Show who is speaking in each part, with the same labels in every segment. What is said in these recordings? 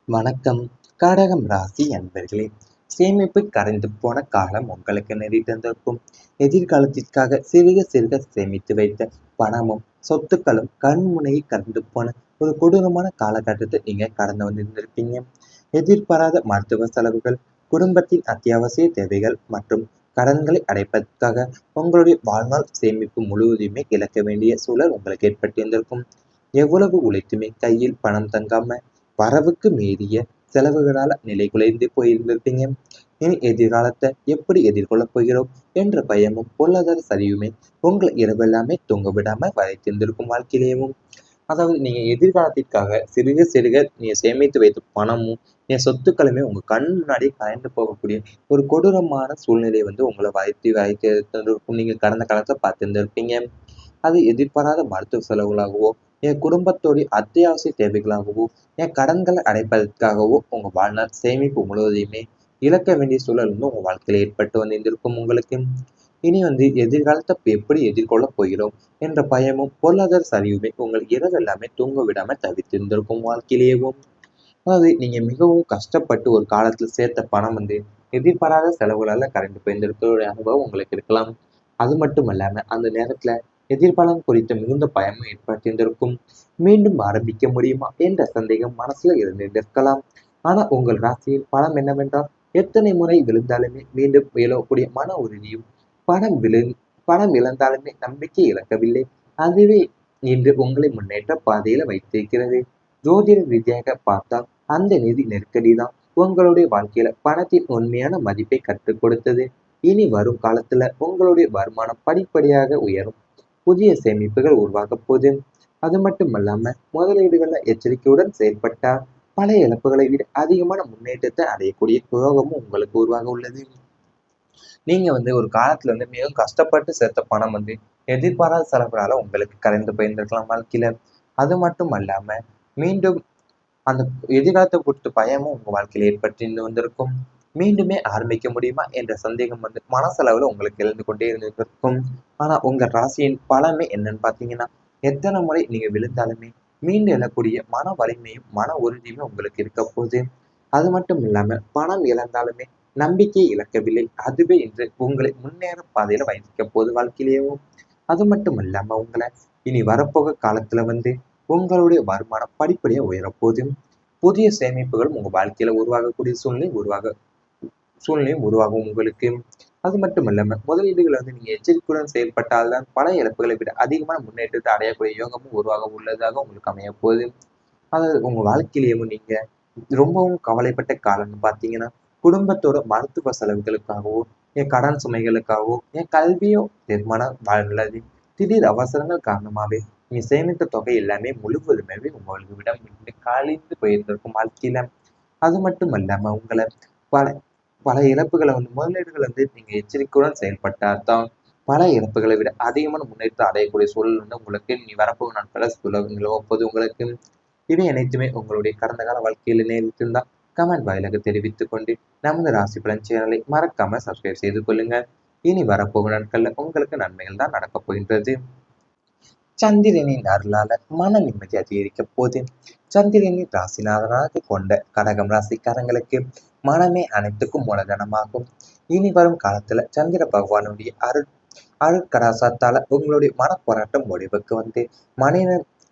Speaker 1: வணக்கம். கடகம் ராசி அன்பர்களே, சேமிப்பு கரைந்து போன காலம் உங்களுக்கு நெறித்திருக்கும். எதிர்காலத்திற்காக சிறுக சிறுக சேமித்து வைத்த பணமும் சொத்துக்களும் கண்முனையில் கரைந்து போன ஒரு கொடூரமான காலகட்டத்தை நீங்க கடந்து வந்திருந்திருப்பீங்க. எதிர்பாராத மருத்துவ செலவுகள், குடும்பத்தின் அத்தியாவசிய தேவைகள் மற்றும் கடன்களை அடைப்பதற்காக உங்களுடைய வாழ்நாள் சேமிப்பு முழுவதுமே இழக்க வேண்டிய சூழல் உங்களுக்கு ஏற்பட்டிருந்திருக்கும். எவ்வளவு உழைத்துமே கையில் பணம் தங்காம வரவுக்கு மீறிய செலவுகளால நிலைகுலைந்து போயிருந்திருப்பீங்க. இனி எதிர்காலத்தை எப்படி எதிர்கொள்ளப் போகிறோம் என்ற பயமும் பொருளாதார சரிவுமே உங்களை இரவெல்லாமே தூங்க விடாம வதைத்திருந்திருக்கும் வாழ்க்கையிலேயும். அதாவது நீங்க எதிர்காலத்திற்காக சிறுக சிறுக நீங்க சேமித்து வைத்த பணமும் என் சொத்துக்களுமே உங்க கண் முன்னாடியே கரைந்து போகக்கூடிய ஒரு கொடூரமான சூழ்நிலை உங்களை வைத்திருக்கும். நீங்க கடந்த காலத்துல பார்த்திருந்திருப்பீங்க. அது எதிர்பாராத மருத்துவ செலவுகளாகவோ, என் குடும்பத்தோடைய அத்தியாவசிய தேவைகளாகவோ, என் கடன்களை அடைப்பதற்காகவோ உங்க வாழ்நாள் சேமிப்பு முழுவதையுமே இழக்க வேண்டிய சூழல் உங்க வாழ்க்கையில ஏற்பட்டு வந்திருக்கும் உங்களுக்கு. இனி எதிர்காலத்தை எப்படி எதிர்கொள்ளப் போகிறோம் என்ற பயமும் பொருளாதார சரிவுமே உங்கள் இரவு எல்லாமே தூங்க விடாம தவித்திருந்திருக்கும் வாழ்க்கையிலேயும். அதாவது நீங்க மிகவும் கஷ்டப்பட்டு ஒரு காலத்துல சேர்த்த பணம் எதிர்பாராத செலவுகளால கரைந்து போயிருந்திருக்கிற அனுபவம் உங்களுக்கு இருக்கலாம். அது மட்டும் இல்லாம அந்த நேரத்துல எதிர்காலம் குறித்த மிகுந்த பயமும் ஏற்பட்டிருந்திருக்கும். மீண்டும் ஆரம்பிக்க முடியுமா என்ற சந்தேகம் மனசுல இருந்திருக்கலாம். ஆனா உங்கள் ராசியில் பலம் என்னவென்றால், எத்தனை முறை விழுந்தாலுமே மீண்டும் எழக்கூடிய மன உறுதியும், பணம் விழு பணம் இழந்தாலுமே நம்பிக்கை இழக்கவில்லை. அதுவே இன்று உங்களை முன்னேற்ற பாதையில வைத்திருக்கிறது. ஜோதிட ரீதியாக பார்த்தால் அந்த நிதி நெருக்கடி தான் உங்களுடைய வாழ்க்கையில பணத்தின் உண்மையான மதிப்பை கற்றுக் கொடுத்தது. இனி வரும் காலத்துல உங்களுடைய வருமானம் படிப்படியாக உயரும். புதிய சேமிப்புகள் உருவாகப் போகுது. அது மட்டுமல்லாம முதலீடுகள்ல எச்சரிக்கையுடன் செயல்பட்டால் பழைய இழப்புகளை விட அதிகமான முன்னேற்றத்தை அடையக்கூடிய யோகமும் உங்களுக்கு உருவாக உள்ளது. நீங்க ஒரு காலத்துல மிகவும் கஷ்டப்பட்டு சேர்த்த பணம் எதிர்பாராத செலவுகளால உங்களுக்கு கரைந்து போயிருந்திருக்கலாம் வாழ்க்கையில. அது மட்டும் அல்லாம மீண்டும் அந்த எதிர்காலத்தை குறித்த பயமும் உங்க வாழ்க்கையில ஏற்பட்டு வந்திருக்கும். மீண்டுமே ஆரம்பிக்க முடியுமா என்ற சந்தேகம் மனசளவுல உங்களுக்கு எழுந்து கொண்டே இருந்திருக்கும். ஆனா உங்க ராசியின் பலமே என்னன்னு பாத்தீங்கன்னா, எத்தனை முறை நீங்க விழுந்தாலுமே மீண்டு எழக்கூடிய மன வலிமையும் மன உறுதியுமே உங்களுக்கு இருக்க போகுது. அது மட்டும் இல்லாம பணம் இழந்தாலுமே நம்பிக்கை இழக்கவில்லை. அதுவே இன்று உங்களை முன்னேற பாதையில வைக்க போகுது வாழ்க்கையிலேயும். அது மட்டும் இல்லாம உங்களை இனி வரப்போக காலத்துல உங்களுடைய வருமானம் படிப்படியா உயரப்போகுது. புதிய சேமிப்புகள் உங்க வாழ்க்கையில உருவாகக்கூடிய சூழ்நிலையும் உருவாகும் உங்களுக்கு. அது மட்டும் இல்லாம முதலீடுகளை நீங்க எச்சரிக்கையுடன் செயல்பட்டால்தான் பல இழப்புகளை விட அதிகமான முன்னேற்றத்தை அடையக்கூடிய யோகமும் உருவாக உள்ளதாக உங்களுக்கு அமைய போகுது. அதாவது உங்க வாழ்க்கையிலேயும் நீங்க ரொம்பவும் கவலைப்பட்ட காலம்னு பார்த்தீங்கன்னா, குடும்பத்தோட மருத்துவ செலவுகளுக்காகவோ, என் கடன் சுமைகளுக்காகவோ, என் கல்வியோ, திருமணம் வாழ்றது திடீர் அவசரங்கள் காரணமாவே நீங்க சேமித்த தொகை எல்லாமே முழுவதுமே உங்களிடம் கழிந்து போயிருந்திருக்கும் வாழ்க்கையில. அது மட்டும் இல்லாம உங்களை பல பல இழப்புகளை முதலீடுகள் நீங்க எச்சரிக்கையுடன் செயல்பட்டால் தான் பல இழப்புகளை விட அதிகமான முன்னேற்றம் அடையக்கூடிய சூழல் உங்களுக்கு நீ வரப்போகும் நாட்கள நிலவப்போது உங்களுக்கு. இவை அனைத்துமே உங்களுடைய கடந்த கால வாழ்க்கையில் நேரிட்டிருந்தால் கமெண்ட் வாயிலாக தெரிவித்துக் கொண்டு நமது ராசி பலன் சேனலை மறக்காம சப்ஸ்கிரைப் செய்து கொள்ளுங்க. இனி வரப்போகும் நாட்கள்ல உங்களுக்கு நன்மைகள் தான் நடக்கப் போகின்றது. சந்திரனின் அருளால மன நிம்மதி அதிகரிக்க போது. சந்திரனின் ராசிநாதனாக கொண்ட கடகம் ராசிக்காரங்களுக்கு மனமே அனைத்துக்கும் மூலதனமாகும். இனி வரும் காலத்துல சந்திர பகவானுடைய அருட்கடாசத்தால உங்களுடைய மனப்போராட்டம் முடிவுக்கு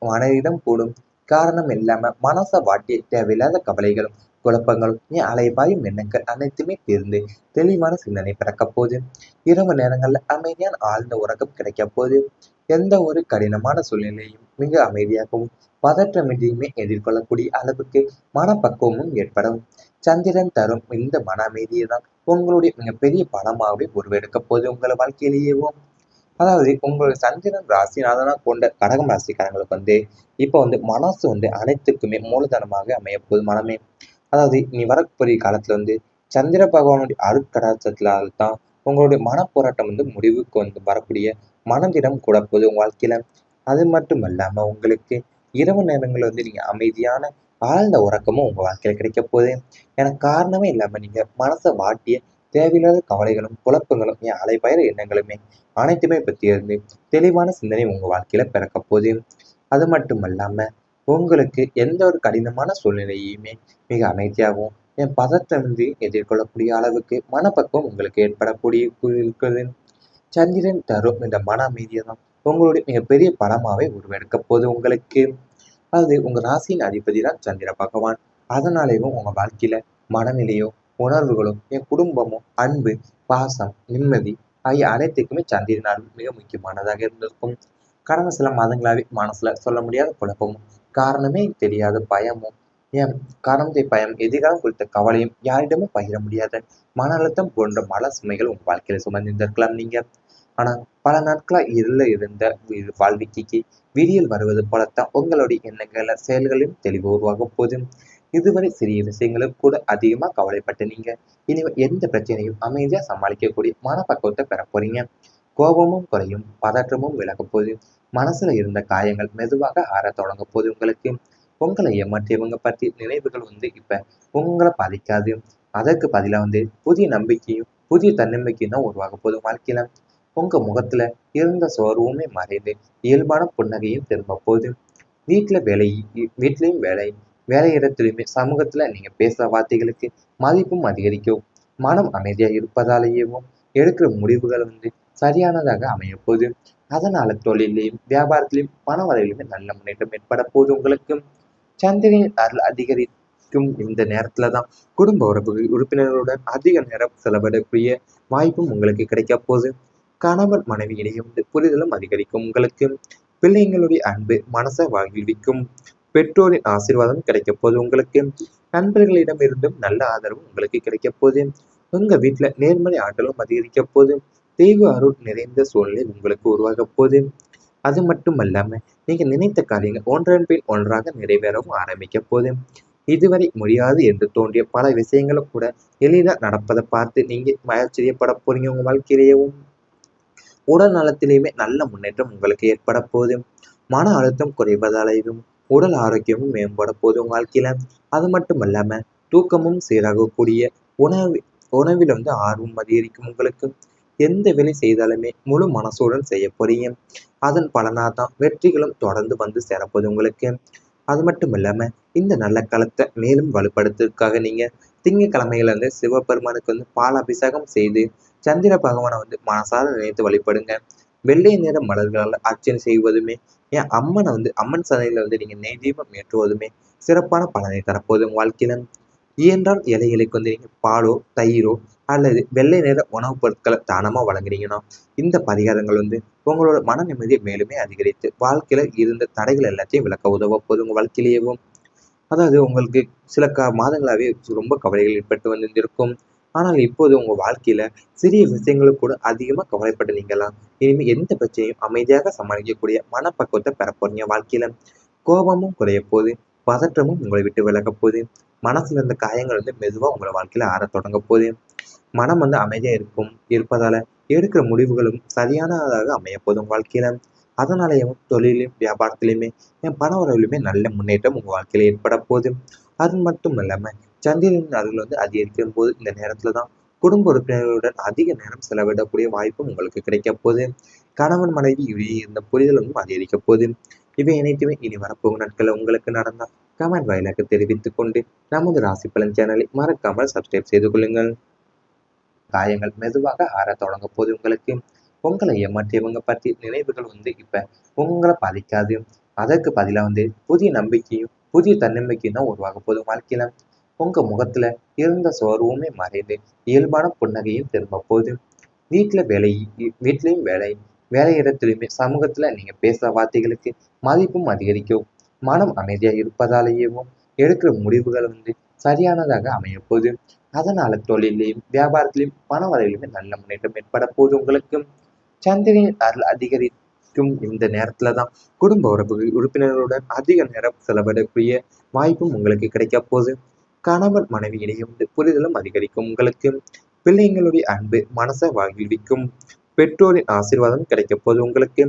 Speaker 1: மனிதம் கூடும். காரணம் இல்லாம மனச வாட்டிய தேவையில்லாத கவலைகளும் குழப்பங்களும் அலைபாயும் எண்ணங்கள் அனைத்துமே தீர்ந்து தெளிவான சிந்தனை பிறக்க போது. இரவு நேரங்கள்ல அமைதியான ஆழ்ந்த உறக்கம் கிடைக்க போது. எந்த ஒரு கடினமான சூழ்நிலையும் மிக அமைதியாகவும் பதற்றமின்றியுமே எதிர்கொள்ளக்கூடிய அளவுக்கு மனப்பக்குவமும் ஏற்படும். சந்திரன் தரும் இந்த மன அமைதியை தான் உங்களுடைய மிகப்பெரிய பலமாகவே உருவெடுக்க போது உங்களை வாழ்க்கையிலேயேவும். அதாவது உங்களுடைய சந்திரன் ராசிநாதனா கொண்ட கடகம் ராசிக்காரங்களுக்கு இப்போ மனசு அனைத்துக்குமே மூலதனமாக அமைய போகுது மனமே. அதாவது இனி வரக்கூடிய காலத்துல சந்திர பகவானுடைய அருட்கடாட்சத்தினால தான் உங்களுடைய மனப்போராட்டம் முடிவுக்கு வரக்கூடிய மனதிடம் கூட போகுது உங்க வாழ்க்கையில. அது மட்டும் இல்லாம உங்களுக்கு இரவு நேரங்கள்ல நீங்க அமைதியான ஆழ்ந்த உறக்கமும் உங்க வாழ்க்கையில கிடைக்க போகுது. எனக்கு காரணமே இல்லாம நீங்க மனசை வாட்டிய தேவையில்லாத கவலைகளும் குழப்பங்களும் அலைபயற எண்ணங்களுமே அனைத்துமே பற்றி தெளிவான சிந்தனை உங்க வாழ்க்கையில பிறக்க போகுது. அது மட்டும் இல்லாம உங்களுக்கு எந்த ஒரு கடினமான சூழ்நிலையுமே மிக அமைதியாகவும் பதற்றமின்றி எதிர்கொள்ளக்கூடிய அளவுக்கு மனப்பக்குவம் உங்களுக்கு ஏற்படக்கூடிய இருக்குது. சந்திரன் தரும் இந்த மன அமைதியை தான் உங்களுடைய மிகப்பெரிய பலமாவே உருவெடுக்க போகுது உங்களுக்கு. அது உங்க ராசியின் அதிபதி தான் சந்திர பகவான். அதனாலேயும் உங்க வாழ்க்கையில மனநிலையோ, உணர்வுகளோ, குடும்பமோ, அன்பு, பாசம், நிம்மதி ஆகிய அனைத்துக்குமே சந்திரனால் மிக முக்கியமானதாக இருந்திருக்கும். கடந்த சில மாதங்களாவே மனசுல சொல்ல முடியாத குழப்பமும், காரணமே தெரியாத பயமும், ஏன் காரணத்தை பயம், எதிர்காலம் குறித்த கவலையும், யாரிடமும் பகிர முடியாத மன அழுத்தம் போன்ற மன சுமைகள் உங்க வாழ்க்கையில சுமந்திருந்திருக்கலாம் நீங்க. ஆனா பல நாட்களா இருள இருந்த வாழ்க்கைக்கு விடியல் வருவது போலத்தான் உங்களுடைய எண்ணங்கள செயல்களிலும் தெளிவு உருவாக போதும். இதுவரை சிறிய விஷயங்களுக்கு கூட அதிகமா கவலைப்பட்ட நீங்க இனிமே எந்த பிரச்சனையும் அமைதியா சமாளிக்கக்கூடிய மனப்பக்குவத்தை பெற போறீங்க. கோபமும் குறையும், பதற்றமும் விலக போகுது. மனசுல இருந்த காயங்கள் மெதுவாக ஆற தொடங்க போகுது உங்களுக்கு. உங்களை ஏமாற்றியவங்க பற்றி நினைவுகள் இப்ப உங்களை பாதிக்காது. அதற்கு பதிலா புதிய நம்பிக்கையும் புதிய தன்னம்பிக்கையும் தான் உருவாக போகுது வாழ்க்கையில. உங்க முகத்துல இருந்த சோர்வுமே மறைந்து இயல்பான புன்னகையும் திரும்ப போகுது. வீட்டுல வேலை, வீட்லயும் வேலை, வேலையிடத்திலுமே சமூகத்துல நீங்க பேசுற வார்த்தைகளுக்கு மதிப்பும் அதிகரிக்கும். மனம் அமைதியா இருப்பதாலேயும் எடுக்கிற முடிவுகள் சரியானதாக அமைய போகுது. அதனால தொழிலையும் வியாபாரத்திலையும் பண வரையிலுமே நல்ல முன்னேற்றம் ஏற்பட போகுது உங்களுக்கு. சந்திரனின் அருள் அதிகரிக்கும் இந்த நேரத்துலதான் குடும்ப உறுப்பினர்களுடன் அதிக நேரம் செலவிடக்கூடிய வாய்ப்பும் உங்களுக்கு கிடைக்க போகுது. கணவன் மனைவி இடையே புரிதலும் அதிகரிக்கும் உங்களுக்கு. பிள்ளைங்களுடைய அன்பு மனசை வாழ்விக்கும். பெற்றோரின் ஆசீர்வாதம் கிடைக்க போகுது உங்களுக்கு. நண்பர்களிடம் இருந்தும் நல்ல ஆதரவு உங்களுக்கு கிடைக்க போகுது. உங்க வீட்டுல நேர்மறை ஆற்றலும் அதிகரிக்க போகுது. தெய்வ அருள் நிறைந்த சூழ்நிலை உங்களுக்கு உருவாக போகுது. அது மட்டும் அல்லாம நீங்க நினைத்த காரியங்கள் ஒன்றன் பின் ஒன்றாக நிறைவேறவும் ஆரம்பிக்க போகுது. இதுவரை முடியாது என்று தோன்றிய பல விஷயங்களும் கூட எளிதா நடப்பதை பார்த்து நீங்க ஆச்சரியப்பட போறீங்க உங்க வாழ்க்கையிலேயும். உடல் நலத்திலேயுமே நல்ல முன்னேற்றம் உங்களுக்கு ஏற்பட போகுது. மன அழுத்தம் குறைவதாலேயும் உடல் ஆரோக்கியமும் மேம்பட போகுது உங்க வாழ்க்கையில. அது மட்டும் இல்லாம தூக்கமும் சீராகக்கூடிய உணவு உணவில் ஆர்வம் அதிகரிக்கும் உங்களுக்கு. எந்த வேலை செய்தாலுமே முழு மனசுடன் செய்ய போறீங்க. அதன் பலனாதான் வெற்றிகளும் தொடர்ந்து சேரப்போகுது உங்களுக்கு. அது மட்டும் இல்லாம இந்த நல்ல காலத்தை மேலும் வலுப்படுத்துறதுக்காக நீங்க திங்கட்கிழமையில சிவபெருமானுக்கு பால் அபிஷேகம் செய்து சந்திர பகவானை மனசார நினைத்து வழிபடுங்க. வெள்ளை நிற மலர்களால் அர்ச்சனை செய்வதுமே, அம்மனை அம்மன் சந்தையில நீங்க நெய் தீபம் ஏற்றுவதுமே சிறப்பான பலனை தரப்போகுது உங்க வாழ்க்கையில. இயன்றால் இலைகளுக்கு நீங்க பாலோ, தயிரோ அல்லது வெள்ளை நிற உணவுப் பொருட்களை தானமா வழங்குறீங்கன்னா இந்த பரிகாரங்கள் உங்களோட மன நிம்மதியை மேலுமே அதிகரித்து வாழ்க்கையில இருந்த தடைகள் எல்லாத்தையும் விளக்க உதவ போகுது உங்க வாழ்க்கையிலேயும். அதாவது உங்களுக்கு சில மாதங்களாவே ரொம்ப கவலைகள் ஏற்பட்டு வந்திருக்கும். ஆனால் இப்போது உங்க வாழ்க்கையில சிறிய விஷயங்களுக்கு கூட அதிகமா கவலைப்பட்டு நீங்களாம் இனிமே எந்த பிரச்சனையும் அமைதியாக சமாளிக்கக்கூடிய மனப்பக்குவத்தை பெற போறீங்க வாழ்க்கையில. கோபமும் குறைய போகுது, பதற்றமும் உங்களை விட்டு விலக போகுது. மனசுல இருந்த காயங்கள் மெதுவா உங்களை வாழ்க்கையில ஆற தொடங்க போகுது. மனம் அமைதியா இருப்பதால எடுக்கிற முடிவுகளும் சரியானதாக அமைய போதும் உங்க வாழ்க்கையில. அதனாலயும் தொழிலையும் வியாபாரத்திலையுமே பண வரவிலுமே நல்ல முன்னேற்றம் உங்க வாழ்க்கையில ஏற்பட போகுது. அது மட்டும் இல்லாம சந்திரனின் அருள் அதிகரிக்கும் போது இந்த நேரத்துலதான் குடும்ப உறுப்பினர்களுடன் அதிக நேரம் செலவிடக்கூடிய வாய்ப்பும் உங்களுக்கு கிடைக்க போகுது. கணவன் மனைவி இடையே இருந்த புரிதலும் அதிகரிக்க போகுது. இவை அனைத்துமே இனி வரப்போகும் நாட்கள் உங்களுக்கு நடந்தா கமெண்ட் வாயிலாக தெரிவித்துக் கொண்டு நமது ராசி பலன் சேனலை மறக்காமல் சப்ஸ்கிரைப் செய்து கொள்ளுங்கள். காயங்கள் மெதுவாக ஆற தொடங்க போது உங்களுக்கு. உங்களை ஏமாற்றியவங்க பற்றி நினைவுகள் இப்ப உங்களை பாதிக்காது. அதற்கு பதிலா புதிய நம்பிக்கையும் புதிய தன்னம்பிக்கையும் தான் உருவாக போகுது வாழ்க்கையில. உங்க முகத்துல இருந்த சோர்வுமே மறைந்து இயல்பான புன்னகையும் திரும்ப போகுது. வீட்டுல வேலை, வீட்லயும் வேலை, வேலையிடத்திலுமே சமூகத்துல நீங்க பேசுற வார்த்தைகளுக்கு மதிப்பும் அதிகரிக்கும். மனம் அமைதியா இருப்பதாலேயும் எடுக்கிற முடிவுகள் சரியானதாக அமைய போகுது. அதனால தொழிலையும் வியாபாரத்திலையும் பண வரையிலுமே நல்ல முன்னேற்றம் ஏற்பட போகுது உங்களுக்கு. சந்திரனின் அருள் அதிகரிக்கும் இந்த நேரத்துலதான் குடும்ப உறுப்பினர்களுடன் அதிக நேரம் செலவிடக்கூடிய வாய்ப்பும் உங்களுக்கு கிடைக்க போகுது. கணவன் மனைவி இடையே புரிதலும் அதிகரிக்கும் உங்களுக்கு. பிள்ளைங்களுடைய அன்பு மனசை வாழ்விக்கும். பெற்றோரின் ஆசீர்வாதம் கிடைக்க போகுது உங்களுக்கு.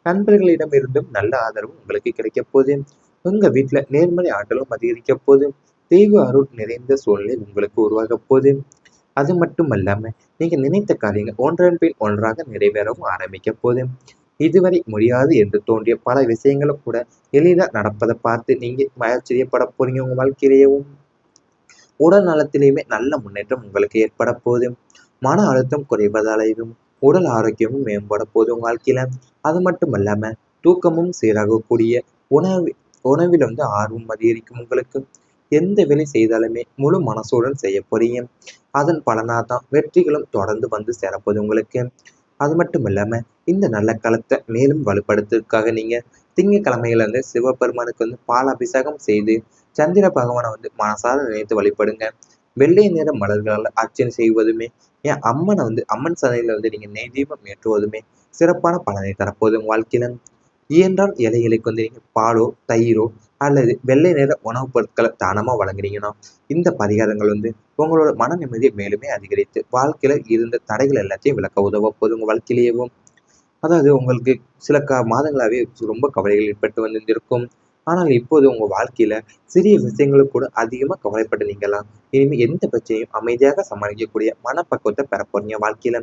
Speaker 1: நண்பர்களிடம் இருந்தும் நல்ல ஆதரவு உங்களுக்கு கிடைக்க போகுது. உங்க வீட்டுல நேர்மறை ஆற்றலும் அதிகரிக்க போகுது. தெய்வ அருள் நிறைந்த சூழ்நிலை உங்களுக்கு உருவாக போகுது. அது மட்டும் அல்லாம நீங்க நினைத்த காரியங்கள் ஒன்றன் பின் ஒன்றாக நிறைவேறவும் ஆரம்பிக்க போகுது. இதுவரை முடியாது என்று தோன்றிய பல விஷயங்களும் கூட எளிதா நடப்பதை பார்த்து நீங்க ஆச்சரியப்பட போறீங்க. உங்க வாழ்க்கையிலேயும் உடல் நலத்திலேயுமே நல்ல முன்னேற்றம் உங்களுக்கு ஏற்பட போகுது. மன அழுத்தம் குறைவதாலையும் உடல் ஆரோக்கியமும் மேம்பட போகுது உங்க வாழ்க்கையில. அது மட்டும் இல்லாம தூக்கமும் சீராகக்கூடிய உணவு உணவில் ஆர்வம் அதிகரிக்கும் உங்களுக்கு. எந்த வேலை செய்தாலுமே முழு மனசுடன் செய்ய போறீங்க. அதன் பலனாதான் வெற்றிகளும் தொடர்ந்து வந்து சேரப்போகுது உங்களுக்கு. அது மட்டும் இல்லாம இந்த நல்ல காலத்தை மேலும் வலுப்படுத்துறதுக்காக நீங்க திங்கட்கிழமையில சிவபெருமானுக்கு பால் அபிஷேகம் செய்து சந்திர பகவானை மனசார நினைத்து வழிபடுங்க. வெள்ளை நிற மலர்களால் அர்ச்சனை செய்வதுமே, என் அம்மனை அம்மன் சன்னதியில நீங்க நெய் தீபம் ஏற்றுவதுமே சிறப்பான பலனை தரப்போகுது உங்க வாழ்க்கையில. இயன்றால் ஏழைகளுக்கு நீங்க பாலோ தயிரோ அல்லது வெள்ளை நிற உணவுப் பொருட்களை தானமா வழங்குறீங்கன்னா இந்த பரிகாரங்கள் உங்களோட மன நிம்மதியை மேலுமே அதிகரித்து வாழ்க்கையில இருந்த தடைகள் எல்லாத்தையும் விளக்க உதவ போகுது உங்க வாழ்க்கையிலேயும். அதாவது உங்களுக்கு சில மாதங்களாவே ரொம்ப கவலைகள் ஏற்பட்டு வந்திருந்திருக்கும். ஆனால் இப்போது உங்க வாழ்க்கையில சிறிய விஷயங்களுக்கு கூட அதிகமா கவலைப்பட்டு நீங்கலாம் இனிமே எந்த பிரச்சனையும் அமைதியாக சமாளிக்கக்கூடிய மனப்பக்குவத்தை பெற போறீங்க வாழ்க்கையில.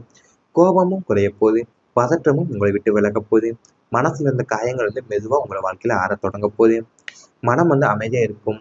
Speaker 1: கோபமும் குறைய போகுது, பதற்றமும் உங்களை விட்டு விலக போகுது. மனசுல இருந்த காயங்கள் மெதுவா உங்களை வாழ்க்கையில ஆறத் தொடங்க போகுது. மனம் அமைதியா இருக்கும்